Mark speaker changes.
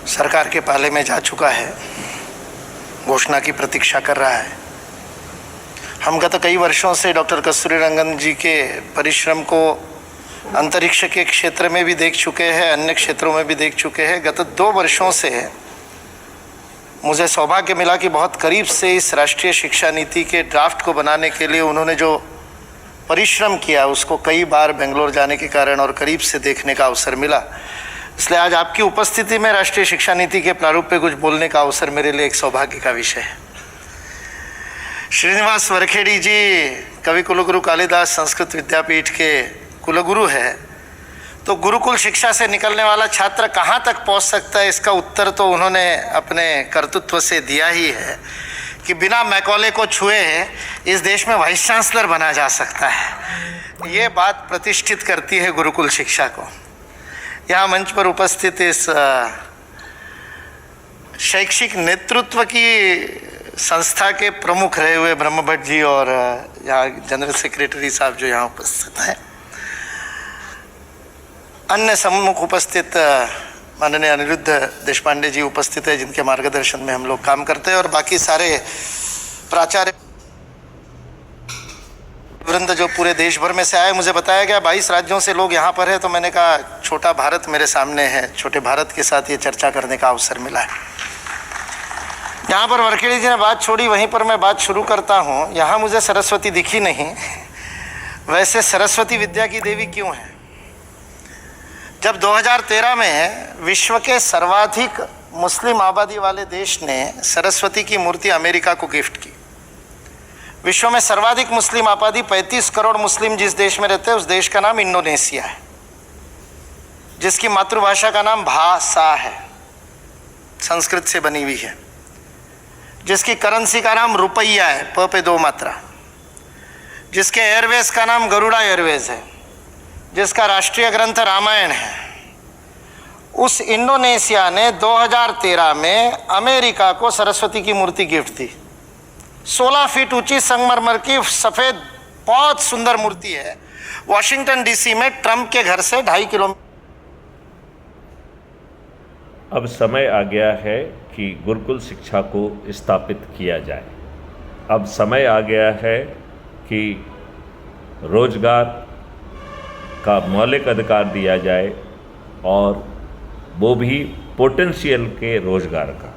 Speaker 1: सरकार के पाले में जा चुका है, घोषणा की प्रतीक्षा कर रहा है। हम गत कई वर्षों से डॉक्टर कस्तूरीरंगन जी के परिश्रम को अंतरिक्ष के क्षेत्र में भी देख चुके हैं, अन्य क्षेत्रों में भी देख चुके हैं। गत 2 वर्षों से मुझे सौभाग्य मिला कि बहुत करीब से इस राष्ट्रीय शिक्षा नीति के ड्राफ्ट को बनाने के लिए उन्होंने जो परिश्रम किया उसको कई बार बेंगलोर जाने के कारण और करीब से देखने का अवसर मिला। इसलिए आज आपकी उपस्थिति में राष्ट्रीय शिक्षा नीति के प्रारूप पे कुछ बोलने का अवसर मेरे लिए एक सौभाग्य का विषय है। श्रीनिवास वरखेड़ी जी कवि कुलगुरु कालिदास संस्कृत विद्यापीठ के कुलगुरु है, तो गुरुकुल शिक्षा से निकलने वाला छात्र कहाँ तक पहुँच सकता है, इसका उत्तर तो उन्होंने अपने कर्तृत्व से दिया ही है कि बिना मैकॉले को छुए इस देश में वाइस चांसलर बना जा सकता है। ये बात प्रतिष्ठित करती है गुरुकुल शिक्षा को। यहाँ मंच पर उपस्थित इस शैक्षिक नेतृत्व की संस्था के प्रमुख रहे हुए ब्रह्म भट्ट जी और यहाँ जनरल सेक्रेटरी साहब जो यहाँ उपस्थित हैं, अन्य सम्मुख उपस्थित माननीय अनिरुद्ध देशपांडे जी उपस्थित है जिनके मार्गदर्शन में हम लोग काम करते हैं, और बाकी सारे प्राचार्य वृंद जो पूरे देश भर में से आए। मुझे बताया गया 22 राज्यों से लोग यहाँ पर है, तो मैंने कहा छोटा भारत मेरे सामने है, छोटे भारत के साथ ये चर्चा करने का अवसर मिला है। यहाँ पर वरखेड़ी जी ने बात छोड़ी, वहीं पर मैं बात शुरू करता हूँ। यहाँ मुझे सरस्वती दिखी नहीं। वैसे सरस्वती विद्या की देवी क्यों है? जब 2013 में विश्व के सर्वाधिक मुस्लिम आबादी वाले देश ने सरस्वती की मूर्ति अमेरिका को गिफ्ट की, विश्व में सर्वाधिक मुस्लिम आबादी 35 करोड़ मुस्लिम जिस देश में रहते हैं उस देश का नाम इंडोनेशिया है, जिसकी मातृभाषा का नाम भाषा है, संस्कृत से बनी हुई है, जिसकी करेंसी का नाम रुपया है, प पे 2 मात्रा, जिसके एयरवेज का नाम गरुड़ा एयरवेज है, जिसका राष्ट्रीय ग्रंथ रामायण है। उस इंडोनेशिया ने 2013 में अमेरिका को सरस्वती की मूर्ति गिफ्ट दी। 16 फीट ऊंची संगमरमर की सफ़ेद बहुत सुंदर मूर्ति है। वॉशिंगटन डीसी में ट्रंप के घर से 2.5 किलोमीटर।
Speaker 2: अब समय आ गया है कि गुरुकुल शिक्षा को स्थापित किया जाए। अब समय आ गया है कि रोजगार का मौलिक अधिकार दिया जाए, और वो भी पोटेंशियल के रोजगार का।